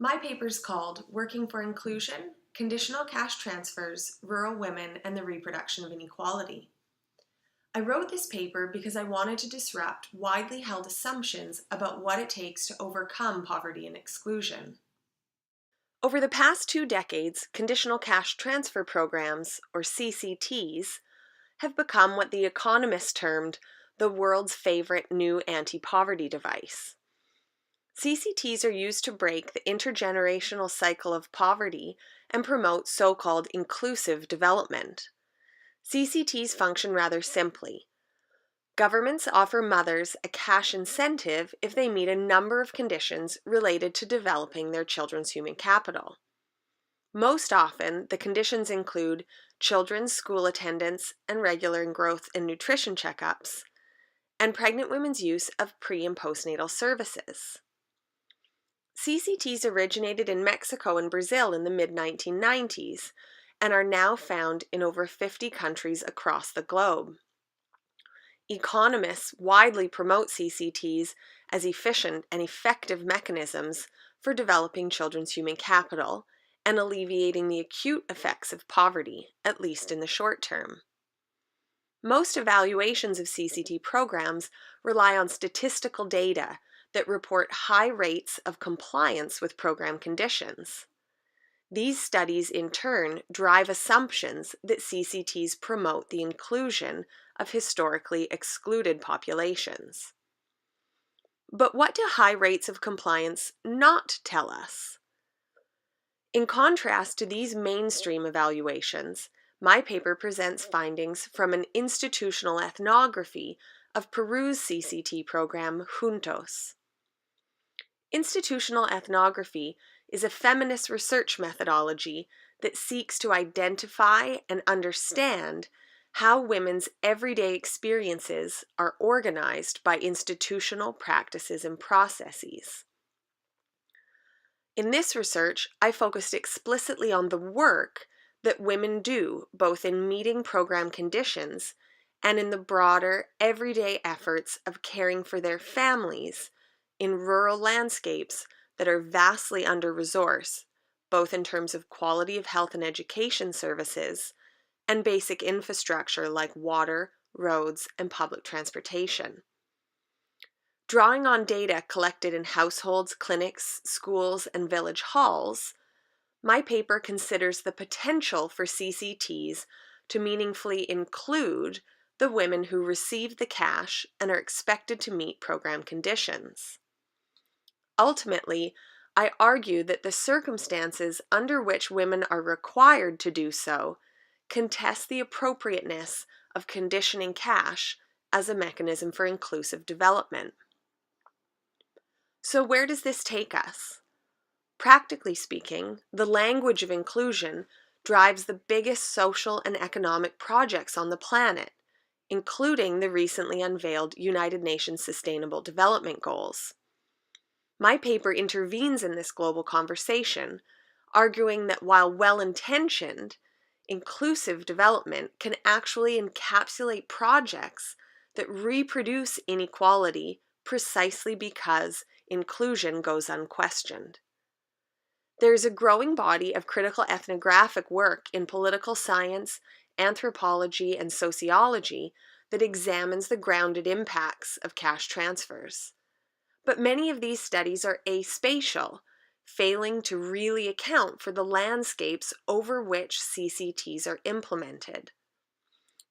My paper's called Working for Inclusion, Conditional Cash Transfers, Rural Women, and the Reproduction of Inequality. I wrote this paper because I wanted to disrupt widely held assumptions about what it takes to overcome poverty and exclusion. Over the past 2 decades, conditional cash transfer programs, or CCTs, have become what the economists termed the world's favorite new anti-poverty device. CCTs are used to break the intergenerational cycle of poverty and promote so-called inclusive development. CCTs function rather simply. Governments offer mothers a cash incentive if they meet a number of conditions related to developing their children's human capital. Most often, the conditions include children's school attendance and regular growth and nutrition checkups, and pregnant women's use of pre- and postnatal services. CCTs originated in Mexico and Brazil in the mid-1990s and are now found in over 50 countries across the globe. Economists widely promote CCTs as efficient and effective mechanisms for developing children's human capital and alleviating the acute effects of poverty, at least in the short term. Most evaluations of CCT programs rely on statistical data that report high rates of compliance with program conditions. These studies, in turn, drive assumptions that CCTs promote the inclusion of historically excluded populations. But what do high rates of compliance not tell us? In contrast to these mainstream evaluations, my paper presents findings from an institutional ethnography of Peru's CCT program, Juntos. Institutional ethnography is a feminist research methodology that seeks to identify and understand how women's everyday experiences are organized by institutional practices and processes. In this research, I focused explicitly on the work that women do both in meeting program conditions and in the broader, everyday efforts of caring for their families in rural landscapes that are vastly under-resourced, both in terms of quality of health and education services and basic infrastructure like water, roads, and public transportation. Drawing on data collected in households, clinics, schools, and village halls, my paper considers the potential for CCTs to meaningfully include the women who receive the cash and are expected to meet program conditions. Ultimately, I argue that the circumstances under which women are required to do so contest the appropriateness of conditioning cash as a mechanism for inclusive development. So where does this take us? Practically speaking, the language of inclusion drives the biggest social and economic projects on the planet, including the recently unveiled United Nations Sustainable Development Goals. My paper intervenes in this global conversation, arguing that while well-intentioned, inclusive development can actually encapsulate projects that reproduce inequality precisely because inclusion goes unquestioned. There is a growing body of critical ethnographic work in political science, anthropology, and sociology that examines the grounded impacts of cash transfers. But many of these studies are aspatial, failing to really account for the landscapes over which CCTs are implemented.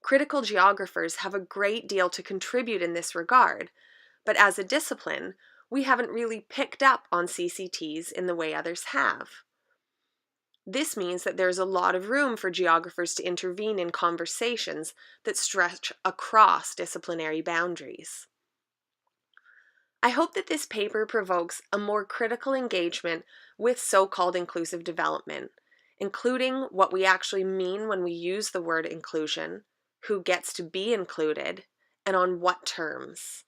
Critical geographers have a great deal to contribute in this regard, but as a discipline, we haven't really picked up on CCTs in the way others have. This means that there's a lot of room for geographers to intervene in conversations that stretch across disciplinary boundaries. I hope that this paper provokes a more critical engagement with so-called inclusive development, including what we actually mean when we use the word inclusion, who gets to be included, and on what terms.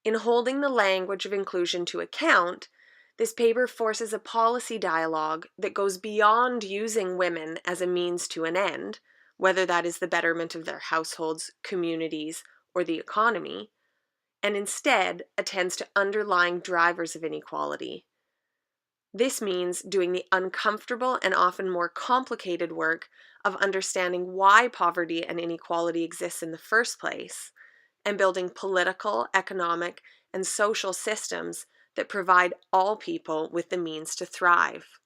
In holding the language of inclusion to account, this paper forces a policy dialogue that goes beyond using women as a means to an end, whether that is the betterment of their households, communities, or the economy, and instead attends to underlying drivers of inequality. This means doing the uncomfortable and often more complicated work of understanding why poverty and inequality exists in the first place, and building political, economic, and social systems that provide all people with the means to thrive.